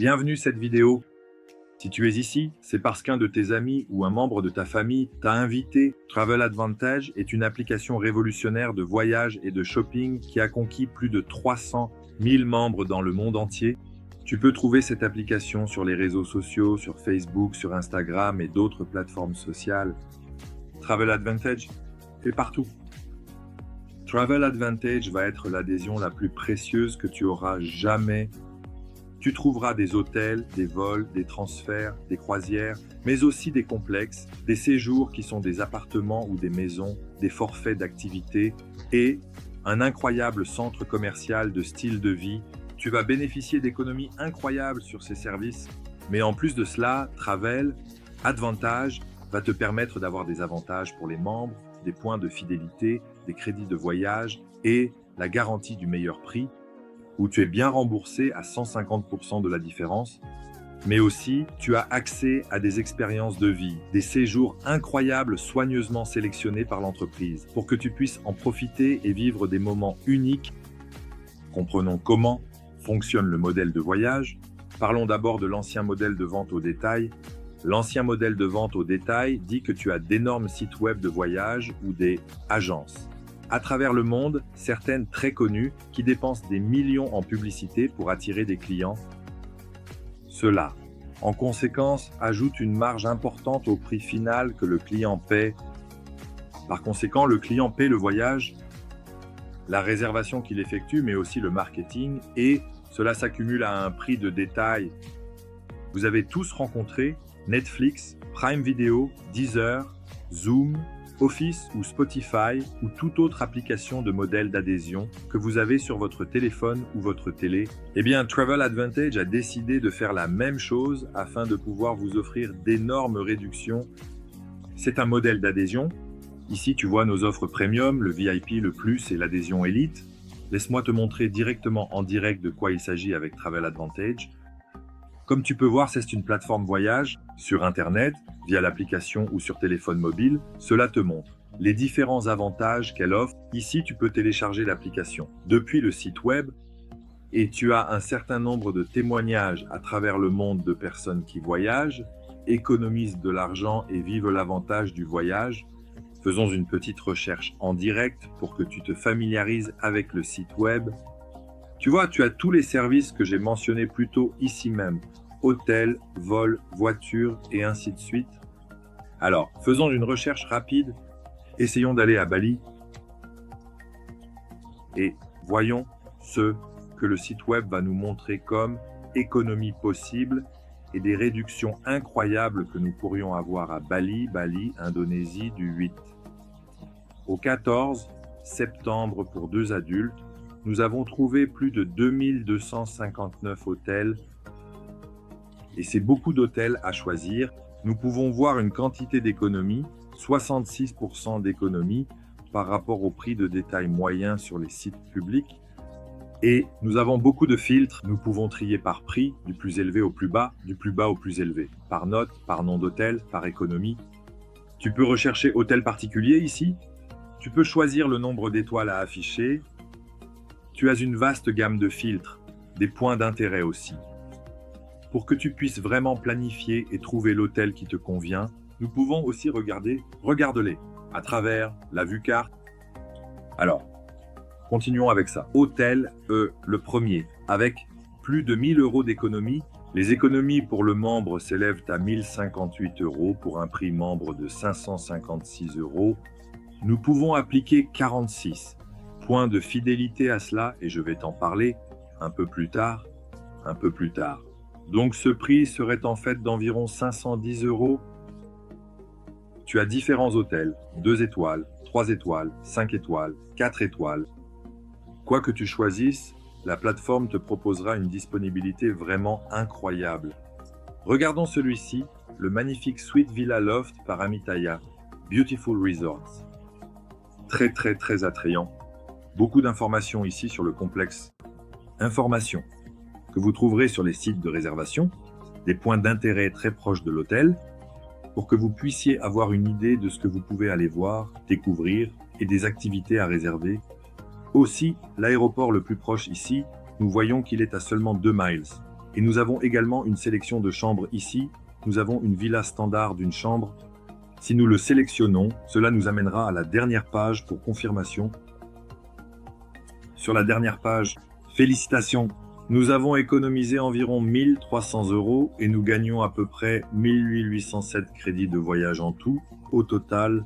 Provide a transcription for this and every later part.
Bienvenue cette vidéo. Si tu es ici, c'est parce qu'un de tes amis ou un membre de ta famille t'a invité. Travel Advantage est une application révolutionnaire de voyage et de shopping qui a conquis plus de 300 000 membres dans le monde entier. Tu peux trouver cette application sur les réseaux sociaux, sur Facebook, sur Instagram et d'autres plateformes sociales. Travel Advantage est partout. Travel Advantage va être l'adhésion la plus précieuse que tu auras jamais. Tu trouveras des hôtels, des vols, des transferts, des croisières, mais aussi des complexes, des séjours qui sont des appartements ou des maisons, des forfaits d'activités et un incroyable centre commercial de style de vie. Tu vas bénéficier d'économies incroyables sur ces services. Mais en plus de cela, Travel Advantage va te permettre d'avoir des avantages pour les membres, des points de fidélité, des crédits de voyage et la garantie du meilleur prix, où tu es bien remboursé à 150% de la différence, mais aussi tu as accès à des expériences de vie, des séjours incroyables soigneusement sélectionnés par l'entreprise pour que tu puisses en profiter et vivre des moments uniques. Comprenons comment fonctionne le modèle de voyage. Parlons d'abord de l'ancien modèle de vente au détail. L'ancien modèle de vente au détail dit que tu as d'énormes sites web de voyage ou des agences à travers le monde, certaines très connues, qui dépensent des millions en publicité pour attirer des clients. Cela, en conséquence, ajoute une marge importante au prix final que le client paie. Par conséquent, le client paie le voyage, la réservation qu'il effectue, mais aussi le marketing, et cela s'accumule à un prix de détail. Vous avez tous rencontré Netflix, Prime Video, Deezer, Zoom, Office ou Spotify ou toute autre application de modèle d'adhésion que vous avez sur votre téléphone ou votre télé. Eh bien, Travel Advantage a décidé de faire la même chose afin de pouvoir vous offrir d'énormes réductions. C'est un modèle d'adhésion. Ici, tu vois nos offres premium, le VIP, le Plus et l'adhésion Elite. Laisse-moi te montrer directement en direct de quoi il s'agit avec Travel Advantage. Comme tu peux voir, c'est une plateforme voyage sur Internet, via l'application ou sur téléphone mobile. Cela te montre les différents avantages qu'elle offre. Ici, tu peux télécharger l'application depuis le site web et tu as un certain nombre de témoignages à travers le monde de personnes qui voyagent, économisent de l'argent et vivent l'avantage du voyage. Faisons une petite recherche en direct pour que tu te familiarises avec le site web. Tu vois, tu as tous les services que j'ai mentionnés plus tôt ici même. Hôtel, vol, voiture et ainsi de suite. Alors, faisons une recherche rapide. Essayons d'aller à Bali. Et voyons ce que le site web va nous montrer comme économie possible et des réductions incroyables que nous pourrions avoir à Bali, Indonésie, du 8 au 14 septembre pour 2 adultes. Nous avons trouvé plus de 2259 hôtels et c'est beaucoup d'hôtels à choisir. Nous pouvons voir une quantité d'économies, 66% d'économies par rapport au prix de détail moyen sur les sites publics. Et nous avons beaucoup de filtres. Nous pouvons trier par prix, du plus élevé au plus bas au plus élevé, par note, par nom d'hôtel, par économie. Tu peux rechercher hôtel particulier ici. Tu peux choisir le nombre d'étoiles à afficher. Tu as une vaste gamme de filtres, des points d'intérêt aussi. Pour que tu puisses vraiment planifier et trouver l'hôtel qui te convient, nous pouvons aussi regarde-les, à travers la vue carte. Alors, continuons avec ça. Hôtel le premier, avec plus de 1000 € d'économie. Les économies pour le membre s'élèvent à 1058 € pour un prix membre de 556 €. Nous pouvons appliquer 46 points de fidélité à cela et je vais t'en parler un peu plus tard. Donc ce prix serait en fait d'environ 510 €. Tu as différents hôtels, 2 étoiles, 3 étoiles, 5 étoiles, 4 étoiles. Quoi que tu choisisses, la plateforme te proposera une disponibilité vraiment incroyable. Regardons celui-ci, le magnifique Suite Villa Loft par Amitaya, Beautiful Resorts. Très attrayant. Beaucoup d'informations ici sur le complexe. Informations que vous trouverez sur les sites de réservation, des points d'intérêt très proches de l'hôtel, pour que vous puissiez avoir une idée de ce que vous pouvez aller voir, découvrir et des activités à réserver. Aussi, l'aéroport le plus proche ici, nous voyons qu'il est à seulement 2 miles. Et nous avons également une sélection de chambres ici. Nous avons une villa standard d'une chambre. Si nous le sélectionnons, cela nous amènera à la dernière page pour confirmation. Sur la dernière page, félicitations! Nous avons économisé environ 1300 € et nous gagnons à peu près 1807 crédits de voyage en tout. Au total,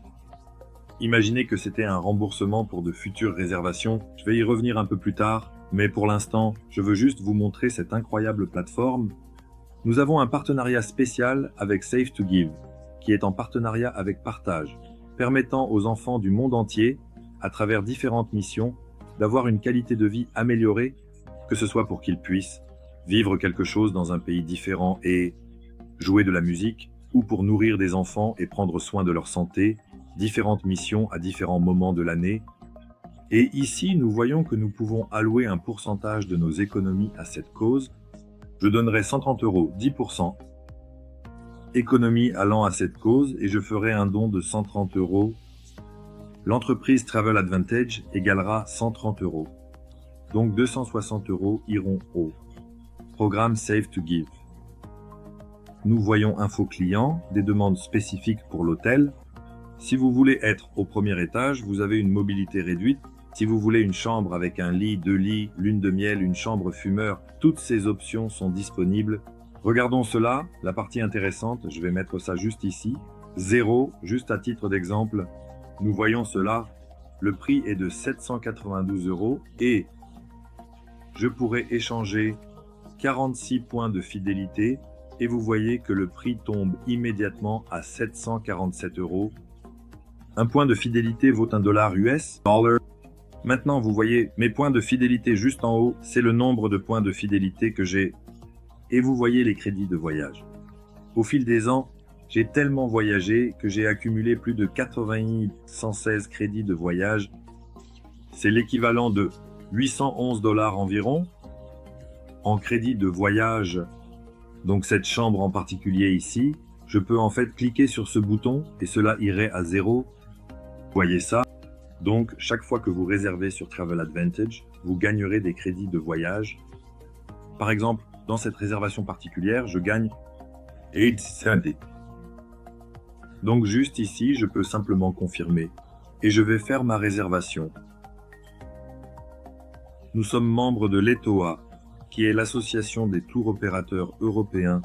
imaginez que c'était un remboursement pour de futures réservations. Je vais y revenir un peu plus tard, mais pour l'instant, je veux juste vous montrer cette incroyable plateforme. Nous avons un partenariat spécial avec Save to Give, qui est en partenariat avec Partage, permettant aux enfants du monde entier, à travers différentes missions, d'avoir une qualité de vie améliorée, que ce soit pour qu'ils puissent vivre quelque chose dans un pays différent et jouer de la musique, ou pour nourrir des enfants et prendre soin de leur santé, différentes missions à différents moments de l'année. Et ici, nous voyons que nous pouvons allouer un pourcentage de nos économies à cette cause. Je donnerai 130 €, 10%, économie allant à cette cause, et je ferai un don de 130 €. L'entreprise Travel Advantage égalera 130 €. Donc 260 € iront au programme Save to Give. Nous voyons info client, des demandes spécifiques pour l'hôtel. Si vous voulez être au premier étage, vous avez une mobilité réduite. Si vous voulez une chambre avec un lit, 2 lits, lune de miel, une chambre fumeur, toutes ces options sont disponibles. Regardons cela, la partie intéressante, je vais mettre ça juste ici. 0, juste à titre d'exemple. Nous voyons cela, le prix est de 792 € et je pourrais échanger 46 points de fidélité et vous voyez que le prix tombe immédiatement à 747 €. Un point de fidélité vaut $1 US. Maintenant, vous voyez mes points de fidélité juste en haut, c'est le nombre de points de fidélité que j'ai. Et vous voyez les crédits de voyage. Au fil des ans, j'ai tellement voyagé que j'ai accumulé plus de 80 116 crédits de voyage. C'est l'équivalent de 811 $ environ en crédit de voyage. Donc cette chambre en particulier ici, je peux en fait cliquer sur ce bouton et cela irait à 0. Vous voyez ça? Donc chaque fois que vous réservez sur Travel Advantage, vous gagnerez des crédits de voyage. Par exemple, dans cette réservation particulière, je gagne 870. Donc juste ici, je peux simplement confirmer et je vais faire ma réservation. Nous sommes membres de l'ETOA, qui est l'association des tours opérateurs européens.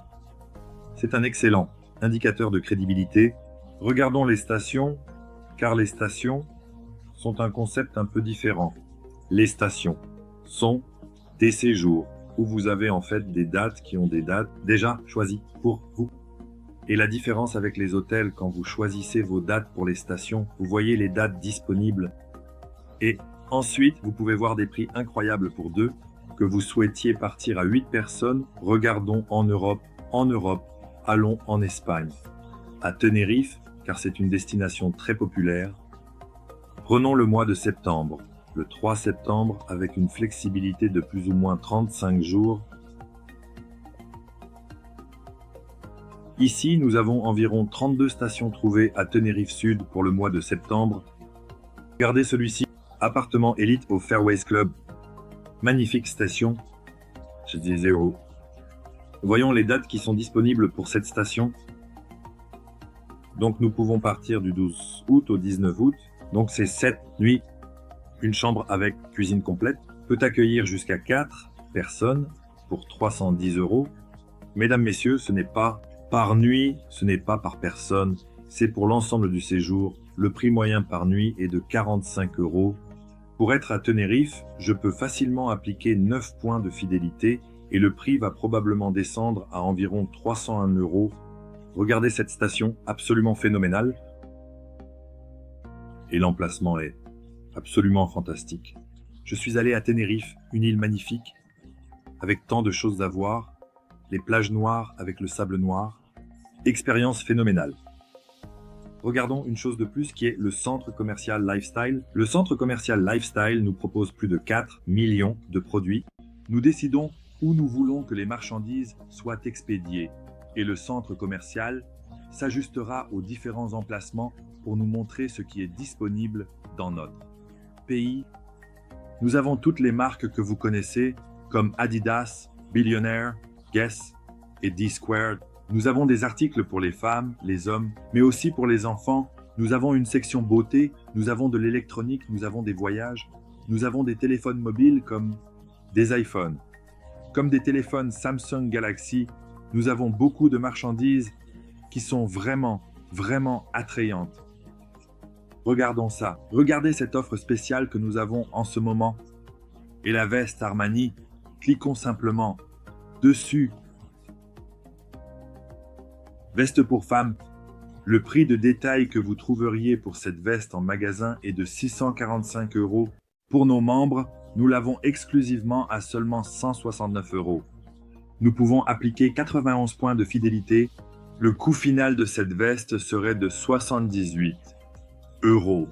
C'est un excellent indicateur de crédibilité. Regardons les stations, car les stations sont un concept un peu différent. Les stations sont des séjours où vous avez en fait des dates qui ont des dates déjà choisies pour vous. Et la différence avec les hôtels, quand vous choisissez vos dates pour les stations, vous voyez les dates disponibles. Et ensuite, vous pouvez voir des prix incroyables pour deux. Que vous souhaitiez partir à 8 personnes, regardons en Europe, allons en Espagne. À Tenerife, car c'est une destination très populaire. Prenons le mois de septembre, le 3 septembre, avec une flexibilité de plus ou moins 35 jours. Ici, nous avons environ 32 stations trouvées à Tenerife Sud pour le mois de septembre. Regardez celui-ci, appartement élite au Fairways Club. Magnifique station. Je dis 0. Voyons les dates qui sont disponibles pour cette station. Donc nous pouvons partir du 12 août au 19 août. Donc c'est 7 nuits. Une chambre avec cuisine complète peut accueillir jusqu'à 4 personnes pour 310 €. Mesdames, messieurs, ce n'est pas par nuit, ce n'est pas par personne, c'est pour l'ensemble du séjour. Le prix moyen par nuit est de 45 €. Pour être à Tenerife, je peux facilement appliquer 9 points de fidélité et le prix va probablement descendre à environ 301 €. Regardez cette station, absolument phénoménale. Et l'emplacement est absolument fantastique. Je suis allé à Tenerife, une île magnifique, avec tant de choses à voir, les plages noires avec le sable noir. Expérience phénoménale. Regardons une chose de plus qui est le centre commercial Lifestyle. Le centre commercial Lifestyle nous propose plus de 4 millions de produits. Nous décidons où nous voulons que les marchandises soient expédiées et le centre commercial s'ajustera aux différents emplacements pour nous montrer ce qui est disponible dans notre pays. Nous avons toutes les marques que vous connaissez comme Adidas, Billionaire, Guess et D-Squared. Nous avons des articles pour les femmes, les hommes, mais aussi pour les enfants. Nous avons une section beauté, nous avons de l'électronique, nous avons des voyages, nous avons des téléphones mobiles comme des iPhones, comme des téléphones Samsung Galaxy. Nous avons beaucoup de marchandises qui sont vraiment attrayantes. Regardons ça. Regardez cette offre spéciale que nous avons en ce moment. Et la veste Armani, cliquons simplement dessus. Veste pour femme. Le prix de détail que vous trouveriez pour cette veste en magasin est de 645 €. Pour nos membres, nous l'avons exclusivement à seulement 169 €. Nous pouvons appliquer 91 points de fidélité. Le coût final de cette veste serait de 78 €.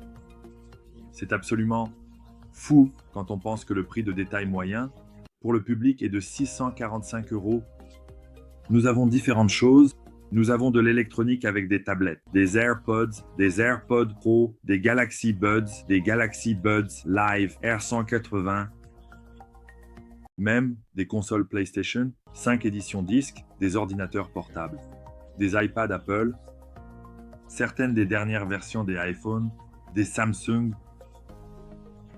C'est absolument fou quand on pense que le prix de détail moyen pour le public est de 645 €. Nous avons différentes choses. Nous avons de l'électronique avec des tablettes, des AirPods, des AirPods Pro, des Galaxy Buds, des Galaxy Buds Live R180, même des consoles PlayStation, 5 éditions disques, des ordinateurs portables, des iPads Apple, certaines des dernières versions des iPhones, des Samsung.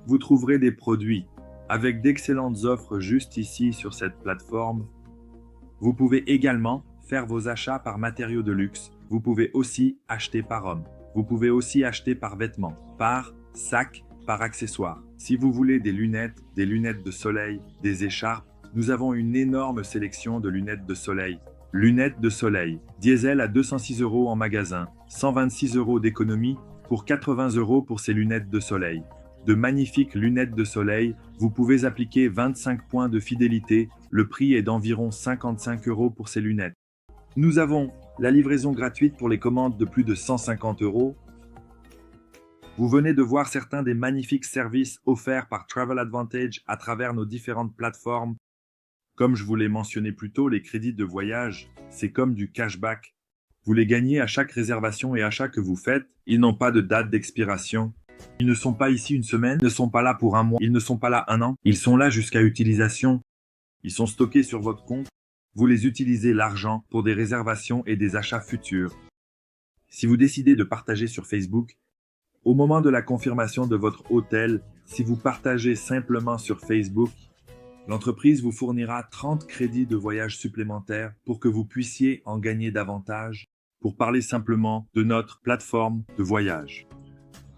Vous trouverez des produits avec d'excellentes offres juste ici sur cette plateforme. Vous pouvez également faire vos achats par matériaux de luxe. Vous pouvez aussi acheter par homme. Vous pouvez aussi acheter par vêtements, par sac, par accessoires. Si vous voulez des lunettes de soleil, des écharpes, nous avons une énorme sélection de lunettes de soleil. Lunettes de soleil, diesel à 206 € en magasin, 126 € d'économie pour 80 € pour ces lunettes de soleil. De magnifiques lunettes de soleil, vous pouvez appliquer 25 points de fidélité. Le prix est d'environ 55 € pour ces lunettes. Nous avons la livraison gratuite pour les commandes de plus de 150 €. Vous venez de voir certains des magnifiques services offerts par Travel Advantage à travers nos différentes plateformes. Comme je vous l'ai mentionné plus tôt, les crédits de voyage, c'est comme du cashback. Vous les gagnez à chaque réservation et achat que vous faites. Ils n'ont pas de date d'expiration. Ils ne sont pas ici une semaine, ils ne sont pas là pour un mois, ils ne sont pas là un an. Ils sont là jusqu'à utilisation. Ils sont stockés sur votre compte. Vous les utilisez l'argent pour des réservations et des achats futurs. Si vous décidez de partager sur Facebook, au moment de la confirmation de votre hôtel, si vous partagez simplement sur Facebook, l'entreprise vous fournira 30 crédits de voyage supplémentaires pour que vous puissiez en gagner davantage, pour parler simplement de notre plateforme de voyage.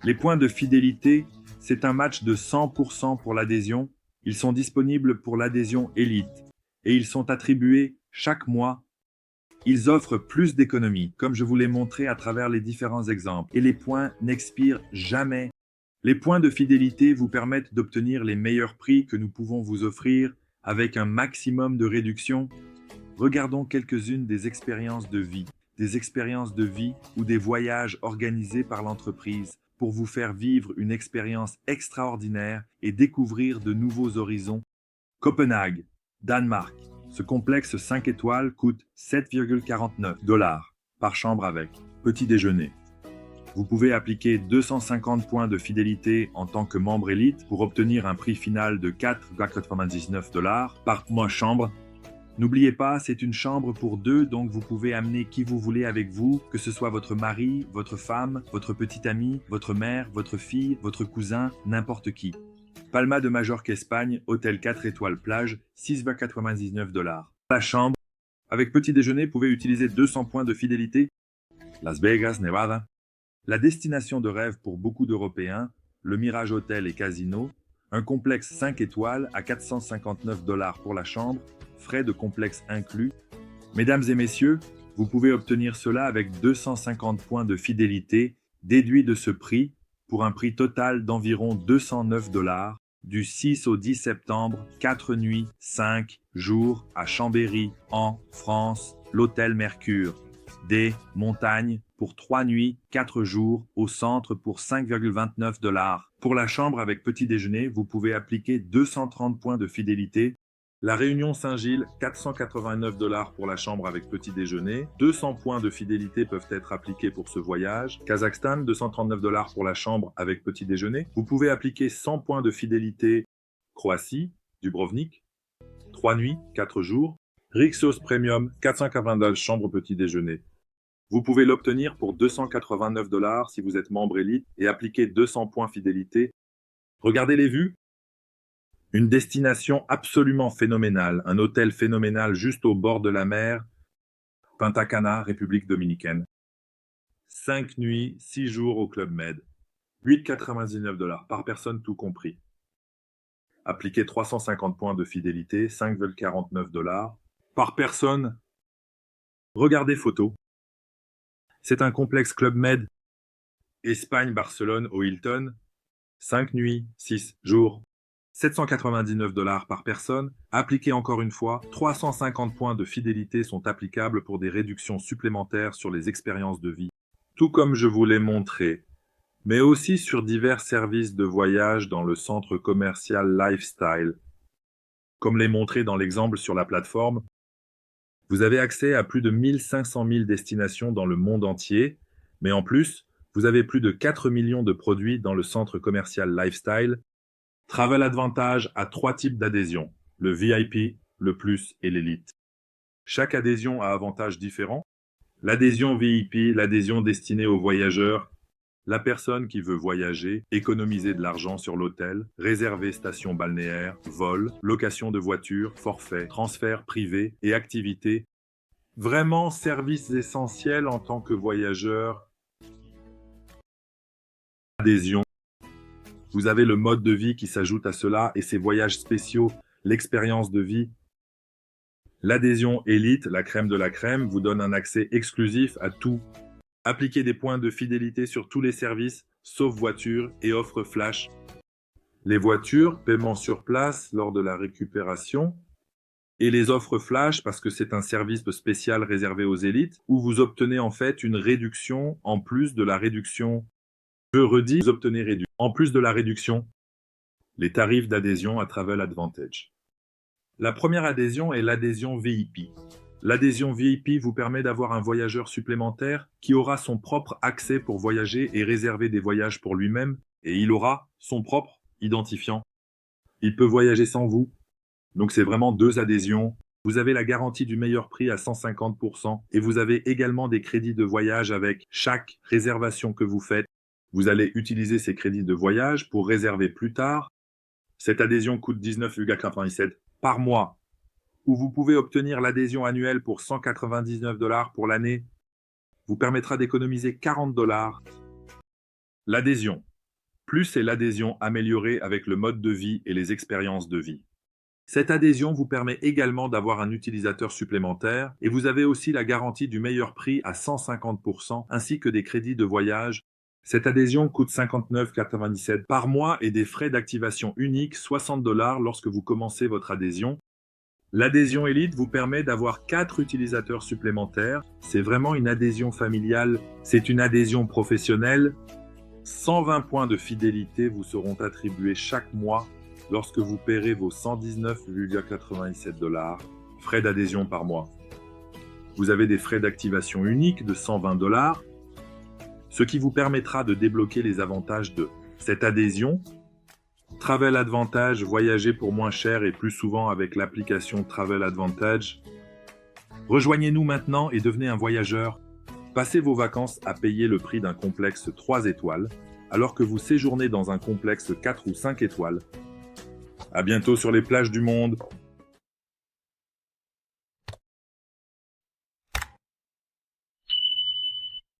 Les points de fidélité, c'est un match de 100% pour l'adhésion. Ils sont disponibles pour l'adhésion élite et ils sont attribués chaque mois. Ils offrent plus d'économies, comme je vous l'ai montré à travers les différents exemples, et les points n'expirent jamais. Les points de fidélité vous permettent d'obtenir les meilleurs prix que nous pouvons vous offrir avec un maximum de réduction. Regardons quelques-unes des expériences de vie ou des voyages organisés par l'entreprise pour vous faire vivre une expérience extraordinaire et découvrir de nouveaux horizons. Copenhague, Danemark. Ce complexe 5 étoiles coûte 7,49 $ par chambre avec petit déjeuner. Vous pouvez appliquer 250 points de fidélité en tant que membre élite pour obtenir un prix final de 4,99 $ par mois chambre. N'oubliez pas, c'est une chambre pour deux, donc vous pouvez amener qui vous voulez avec vous, que ce soit votre mari, votre femme, votre petite amie, votre mère, votre fille, votre cousin, n'importe qui. Palma de Majorque, Espagne, hôtel 4 étoiles plage, 6,99 $. La chambre, avec petit déjeuner, pouvez utiliser 200 points de fidélité. Las Vegas, Nevada. La destination de rêve pour beaucoup d'Européens, le Mirage Hôtel et Casino, un complexe 5 étoiles à 459 $ pour la chambre, frais de complexe inclus. Mesdames et messieurs, vous pouvez obtenir cela avec 250 points de fidélité déduits de ce prix pour un prix total d'environ 209 $ du 6 au 10 septembre, 4 nuits, 5 jours à Chambéry, en France, l'hôtel Mercure. Des montagnes pour 3 nuits, 4 jours au centre pour 5,29 $. Pour la chambre avec petit déjeuner, vous pouvez appliquer 230 points de fidélité. La Réunion Saint-Gilles, 489 $ pour la chambre avec petit déjeuner. 200 points de fidélité peuvent être appliqués pour ce voyage. Kazakhstan, 239 $ pour la chambre avec petit déjeuner. Vous pouvez appliquer 100 points de fidélité. Croatie, Dubrovnik, 3 nuits, 4 jours. Rixos Premium, 480 $ chambre petit déjeuner. Vous pouvez l'obtenir pour 289 $ si vous êtes membre élite et appliquer 200 points fidélité. Regardez les vues. Une destination absolument phénoménale, un hôtel phénoménal juste au bord de la mer, Punta Cana, République dominicaine. 5 nuits, 6 jours au Club Med. 8,99 $ par personne tout compris. Appliquez 350 points de fidélité, 5,49 $ par personne. Regardez photo. C'est un complexe Club Med, Espagne-Barcelone au Hilton. 5 nuits, 6 jours. 799 $ par personne. Appliquez encore une fois, 350 points de fidélité sont applicables pour des réductions supplémentaires sur les expériences de vie, tout comme je vous l'ai montré, mais aussi sur divers services de voyage dans le centre commercial Lifestyle. Comme l'est montré dans l'exemple sur la plateforme, vous avez accès à plus de 1500 000 destinations dans le monde entier, mais en plus, vous avez plus de 4 millions de produits dans le centre commercial Lifestyle. Travel Advantage a 3 types d'adhésion, le VIP, le Plus et l'Elite. Chaque adhésion a avantages différents. L'adhésion VIP, l'adhésion destinée aux voyageurs, la personne qui veut voyager, économiser de l'argent sur l'hôtel, réserver station balnéaire, vol, location de voiture, forfait, transfert privé et activités. Vraiment services essentiels en tant que voyageur. Adhésion. Vous avez le mode de vie qui s'ajoute à cela et ces voyages spéciaux, l'expérience de vie. L'adhésion Élite, la crème de la crème, vous donne un accès exclusif à tout. Appliquez des points de fidélité sur tous les services, sauf voitures et offres flash. Les voitures, paiement sur place lors de la récupération. Et les offres flash, parce que c'est un service spécial réservé aux élites, où vous obtenez en fait une réduction en plus de la réduction. Je redis, vous obtenez réduit. En plus de la réduction, les tarifs d'adhésion à Travel Advantage. La première adhésion est l'adhésion VIP. L'adhésion VIP vous permet d'avoir un voyageur supplémentaire qui aura son propre accès pour voyager et réserver des voyages pour lui-même, et il aura son propre identifiant. Il peut voyager sans vous. Donc c'est vraiment 2 adhésions. Vous avez la garantie du meilleur prix à 150% et vous avez également des crédits de voyage avec chaque réservation que vous faites. Vous allez utiliser ces crédits de voyage pour réserver plus tard. Cette adhésion coûte 19,97 $ par mois, où vous pouvez obtenir l'adhésion annuelle pour 199 $ pour l'année, vous permettra d'économiser 40 $. L'adhésion. Plus est l'adhésion améliorée avec le mode de vie et les expériences de vie. Cette adhésion vous permet également d'avoir un utilisateur supplémentaire et vous avez aussi la garantie du meilleur prix à 150% ainsi que des crédits de voyage. Cette adhésion coûte 59,97 $ par mois et des frais d'activation uniques 60 $ lorsque vous commencez votre adhésion. L'adhésion Élite vous permet d'avoir 4 utilisateurs supplémentaires. C'est vraiment une adhésion familiale, c'est une adhésion professionnelle. 120 points de fidélité vous seront attribués chaque mois lorsque vous paierez vos 119,97 $, frais d'adhésion par mois. Vous avez des frais d'activation uniques de 120 $, ce qui vous permettra de débloquer les avantages de cette adhésion. Travel Advantage, voyager pour moins cher et plus souvent avec l'application Travel Advantage. Rejoignez-nous maintenant et devenez un voyageur. Passez vos vacances à payer le prix d'un complexe 3 étoiles, alors que vous séjournez dans un complexe 4 ou 5 étoiles. À bientôt sur les plages du monde.